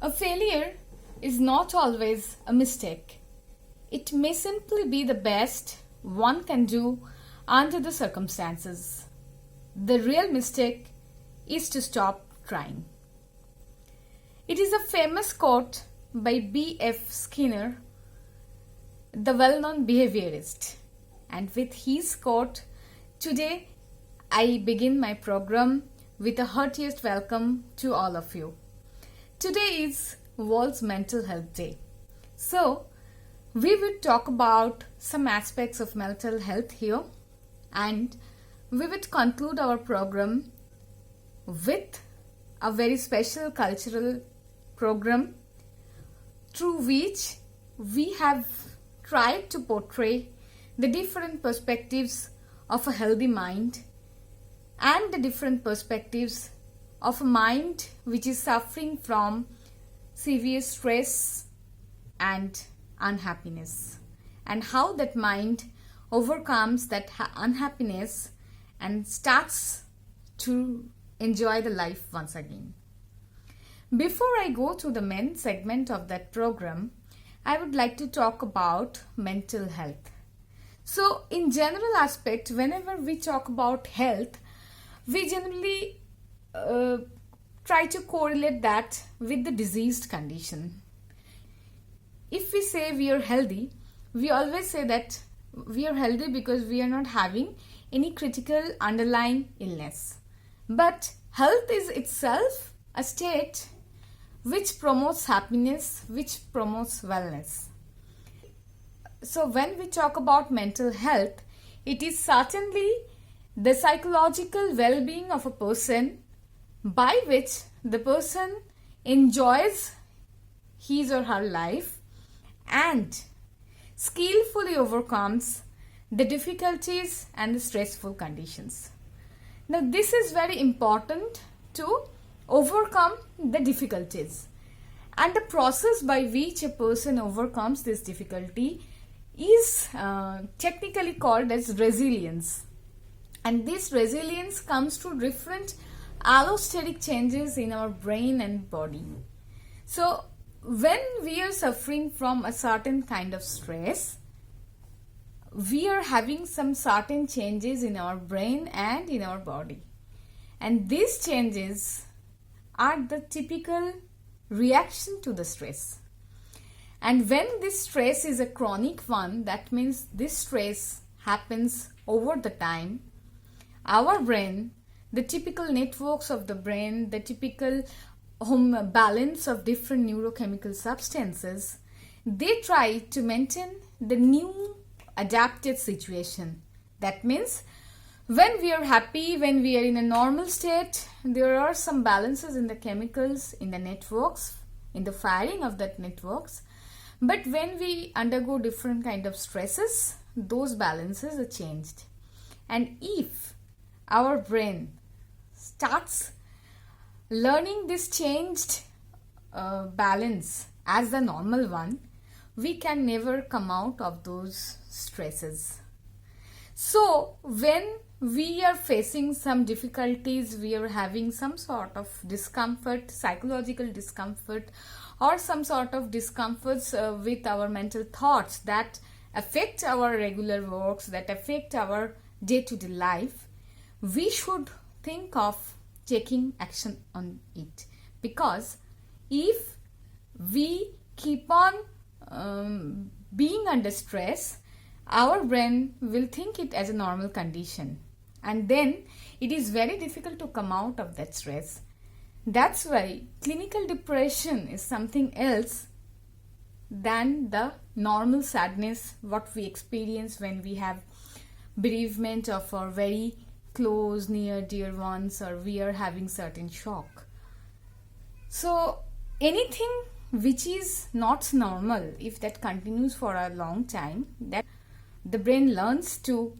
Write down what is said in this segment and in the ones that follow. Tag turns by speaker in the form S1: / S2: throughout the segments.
S1: A failure is not always a mistake. It may simply be the best one can do under the circumstances. The real mistake is to stop trying. It is a famous quote by B.F. Skinner, the well-known behaviorist. And with his quote, today I begin my program with a heartiest welcome to all of you. Today is World's Mental Health Day. So, we will talk about some aspects of mental health here, and we will conclude our program with a very special cultural program through which we have tried to portray the different perspectives of a healthy mind and the different perspectives of a mind which is suffering from severe stress and unhappiness, and how that mind overcomes that unhappiness and starts to enjoy the life once again. Before I go to the main segment of that program, I would like to talk about mental health. So in general aspect, whenever we talk about health, we generally try to correlate that with the diseased condition. If we say we are healthy, we always say that we are healthy because we are not having any critical underlying illness. But health is itself a state which promotes happiness, which promotes wellness. So when we talk about mental health, it is certainly the psychological well-being of a person by which the person enjoys his or her life and skillfully overcomes the difficulties and the stressful conditions. Now this is very important to overcome the difficulties, and the process by which a person overcomes this difficulty is technically called as resilience. And this resilience comes through different allosteric changes in our brain and body. So when we are suffering from a certain kind of stress, we are having some certain changes in our brain and in our body. And these changes are the typical reaction to the stress. And when this stress is a chronic one, that means this stress happens over the time, our brain, the typical networks of the brain, the typical balance of different neurochemical substances, they try to maintain the new adapted situation. That means when we are happy, when we are in a normal state, there are some balances in the chemicals, in the networks, in the firing of that networks. But when we undergo different kind of stresses, those balances are changed. And if our brain starts learning this changed balance as the normal one, we can never come out of those stresses. So when we are facing some difficulties, we are having some sort of discomfort, psychological discomfort, or some sort of discomforts with our mental thoughts that affect our regular works, that affect our day-to-day life, we should think of taking action on it. Because if we keep on being under stress, our brain will think it as a normal condition, and then it is very difficult to come out of that stress. That's why clinical depression is something else than the normal sadness what we experience when we have bereavement of our very close, near, dear ones, or we are having certain shock. So anything which is not normal, if that continues for a long time, that the brain learns to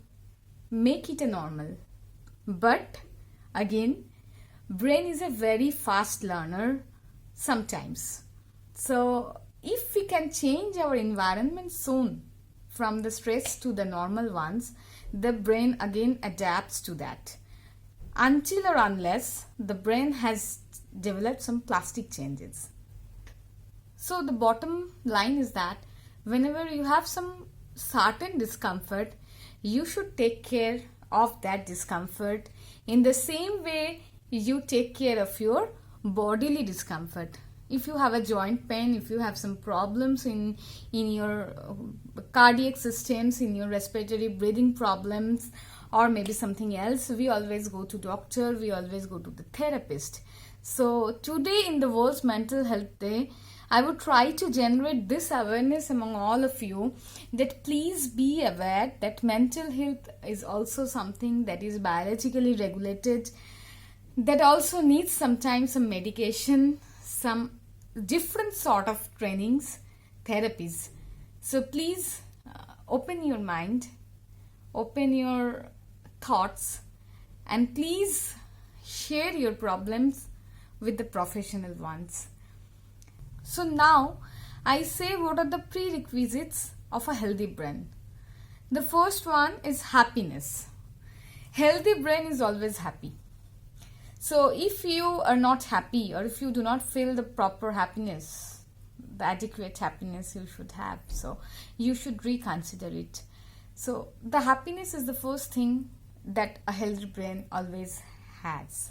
S1: make it a normal. But again, brain is a very fast learner sometimes. So if we can change our environment soon from the stress to the normal ones, the brain again adapts to that. Until or unless the brain has developed some plastic changes. So the bottom line is that whenever you have some certain discomfort, you should take care of that discomfort in the same way you take care of your bodily discomfort. If you have a joint pain, if you have some problems in your cardiac systems, in your respiratory breathing problems, or maybe something else, we always go to doctor, we always go to the therapist. So today in the World's Mental Health Day, I would try to generate this awareness among all of you that please be aware that mental health is also something that is biologically regulated, that also needs sometimes some medication, some different sort of trainings, therapies. So please open your mind, open your thoughts, and please share your problems with the professional ones. So now I say what are the prerequisites of a healthy brain. The first one is happiness. Healthy brain is always happy. So if you are not happy, or if you do not feel the proper happiness, the adequate happiness you should have, so you should reconsider it. So the happiness is the first thing that a healthy brain always has.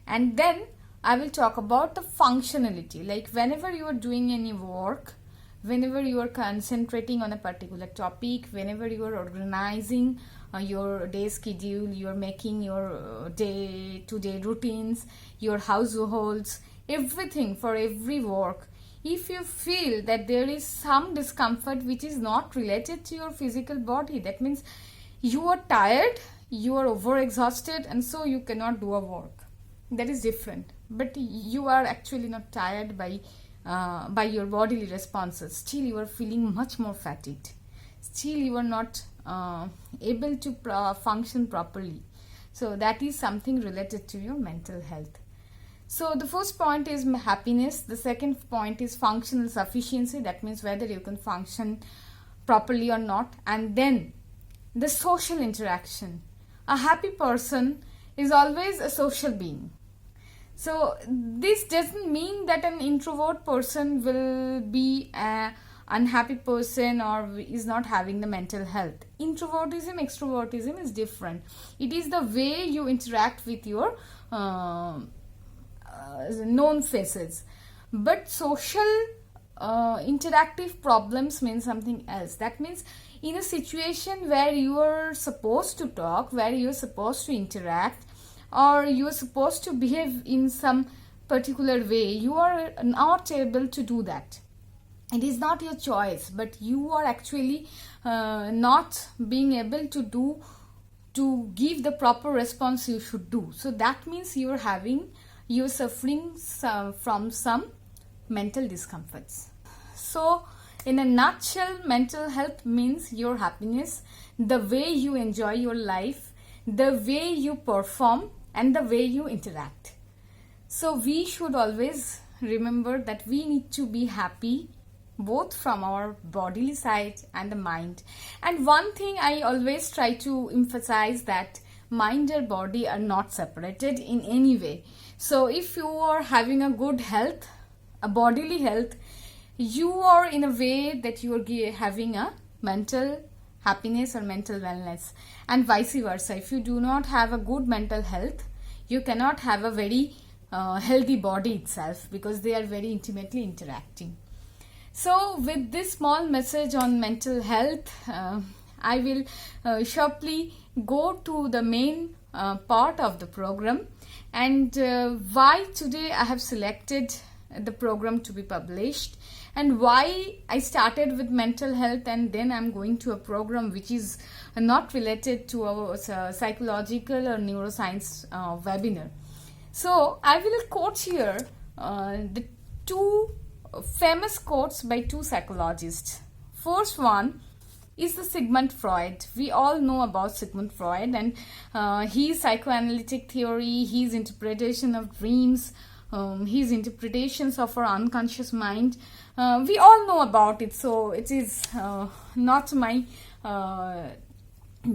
S1: And then I will talk about the functionality, like whenever you are doing any work, whenever you are concentrating on a particular topic, whenever you are organizing your day schedule, you are making your day-to-day routines, your households, everything for every work. If you feel that there is some discomfort which is not related to your physical body, that means you are tired, you are overexhausted, and so you cannot do a work. That is different. But you are actually not tired by your bodily responses. Still you are feeling much more fatigued. Still you are not able to function properly. So that is something related to your mental health. So the first point is happiness. The second point is functional sufficiency. That means whether you can function properly or not. And then the social interaction. A happy person is always a social being. So this doesn't mean that an introvert person will be an unhappy person or is not having the mental health. Introvertism, extrovertism is different. It is the way you interact with your known faces. But social interactive problems mean something else. That means in a situation where you are supposed to talk, where you are supposed to interact, or you are supposed to behave in some particular way, you are not able to do that. It is not your choice, but you are actually not being able to give the proper response you should do. So that means you are suffering from some mental discomforts. So in a nutshell, mental health means your happiness, the way you enjoy your life, the way you perform, and the way you interact. So we should always remember that we need to be happy both from our bodily side and the mind. And one thing I always try to emphasize, that mind and body are not separated in any way. So if you are having a good health, a bodily health, you are in a way that you are having a mental happiness or mental wellness, and vice versa. If you do not have a good mental health, you cannot have a very healthy body itself, because they are very intimately interacting. So with this small message on mental health, I will sharply go to the main part of the program, and why today I have selected the program to be published, and why I started with mental health and then I'm going to a program which is not related to a psychological or neuroscience webinar. So I will quote here the two famous quotes by two psychologists. First one is the Sigmund Freud. We all know about Sigmund Freud and his psychoanalytic theory, his interpretation of dreams, his interpretations of our unconscious mind. We all know about it, so it is not my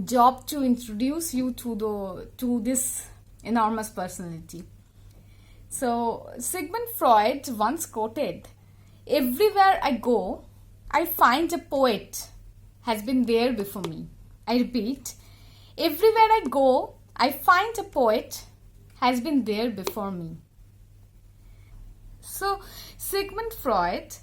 S1: job to introduce you to this enormous personality. So Sigmund Freud once quoted, Everywhere I go, I find a poet has been there before me. I repeat, everywhere I go, I find a poet has been there before me. So, Sigmund Freud,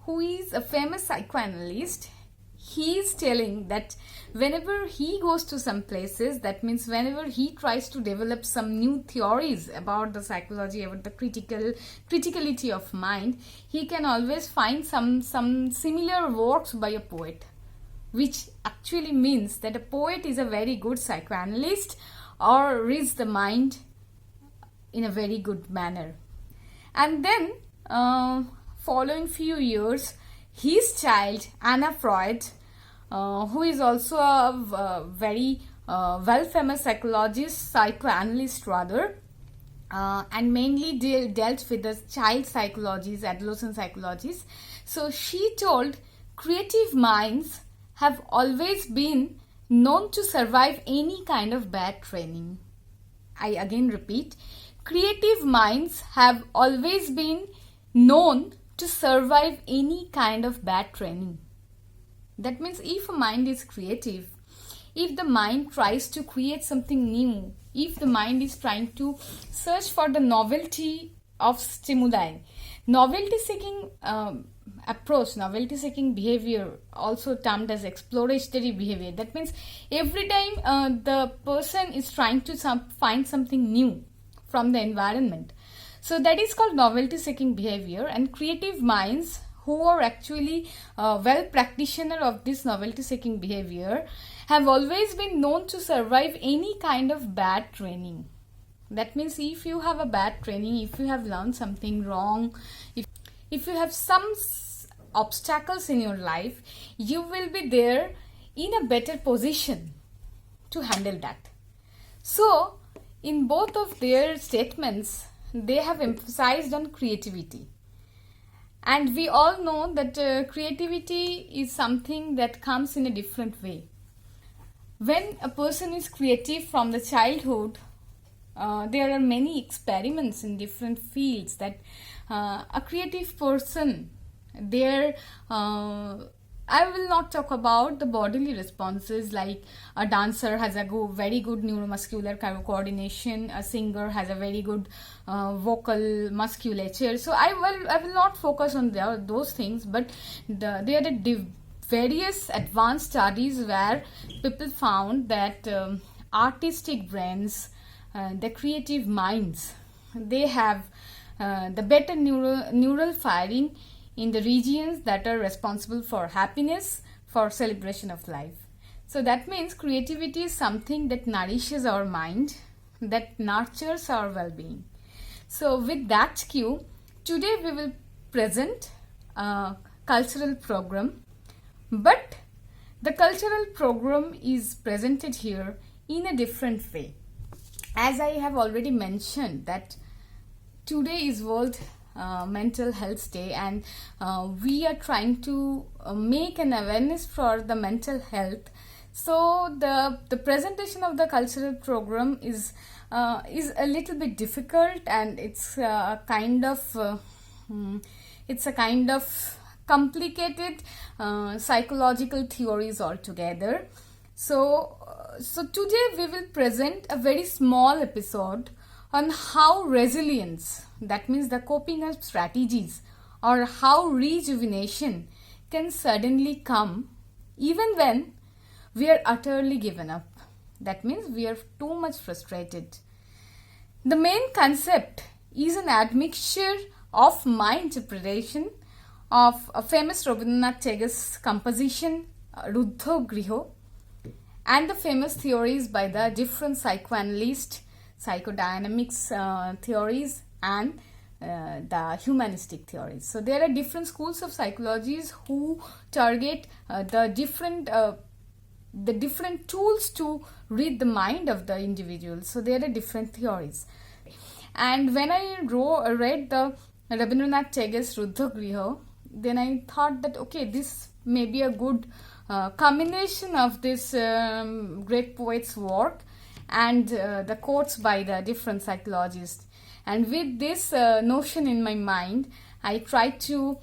S1: who is a famous psychoanalyst, he is telling that whenever he goes to some places, that means whenever he tries to develop some new theories about the psychology, about the criticality of mind, he can always find some similar works by a poet, which actually means that a poet is a very good psychoanalyst or reads the mind in a very good manner. And then following few years, his child Anna Freud, who is also a very well-famous psychoanalyst rather, and mainly dealt with the child psychologies, adolescent psychologies. So she told, creative minds have always been known to survive any kind of bad training. I again repeat, creative minds have always been known to survive any kind of bad training. That means if a mind is creative, if the mind tries to create something new, if the mind is trying to search for the novelty of stimuli, novelty seeking approach, novelty seeking behavior, also termed as exploratory behavior. That means every time the person is trying to find something new from the environment. So that is called novelty seeking behavior, and creative minds who are actually well practitioner of this novelty seeking behavior have always been known to survive any kind of bad training. That means if you have a bad training, if you have learned something wrong, if you have some obstacles in your life, you will be there in a better position to handle that. So in both of their statements, they have emphasized on creativity. And we all know that creativity is something that comes in a different way. When a person is creative from the childhood, there are many experiments in different fields that a creative person, I will not talk about the bodily responses, like a dancer has a very good neuromuscular coordination, a singer has a very good vocal musculature. So I will not focus on those things, but there are various advanced studies where people found that artistic brains, the creative minds, they have the better neural firing in the regions that are responsible for happiness, for celebration of life. So that means creativity is something that nourishes our mind, that nurtures our well-being. So with that cue, today we will present a cultural program, but the cultural program is presented here in a different way. As I have already mentioned that today is World Mental Health Day, and we are trying to make an awareness for the mental health. So the presentation of the cultural program is a little bit difficult, and it's a kind of complicated psychological theories altogether. So today we will present a very small episode on how resilience, that means the coping up strategies, or how rejuvenation can suddenly come even when we are utterly given up. That means we are too much frustrated. The main concept is an admixture of my interpretation of a famous Rabindranath Tagore's composition Ruddha Griho, and the famous theories by the different psychoanalysts, psychodynamics theories, and the humanistic theories. So there are different schools of psychologies who target the different tools to read the mind of the individual. So there are different theories. And when I read the Rabindranath Tagore's Ruddha Griho, then I thought that okay, this may be a good combination of this great poet's work and the quotes by the different psychologists. And with this notion in my mind, I tried to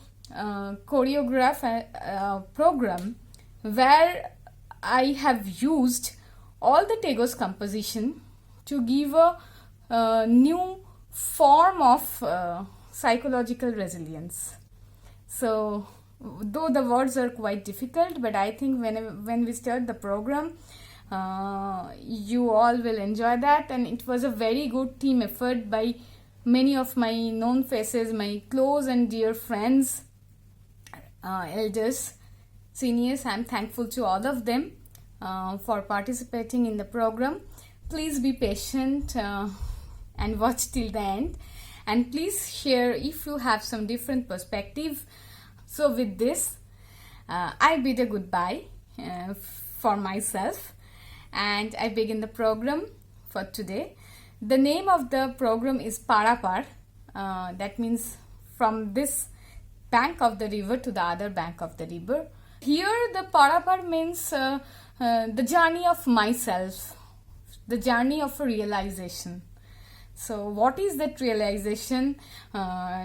S1: program where I have used all the Tego's composition to give a new form of psychological resilience. So though the words are quite difficult, but I think when we start the program, you all will enjoy that. And it was a very good team effort by many of my known faces, my close and dear friends, elders, seniors. I'm thankful to all of them for participating in the program. Please be patient and watch till the end, and please share if you have some different perspective. So with this, I bid a goodbye for myself, and I begin the program for today. The name of the program is Parapar. That means from this bank of the river to the other bank of the river. Here the Parapar means the journey of myself, the journey of a realization. So what is that realization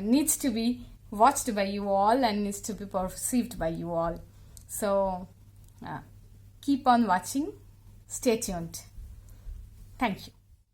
S1: needs to be watched by you all and needs to be perceived by you all. So keep on watching. Stay tuned. Thank you.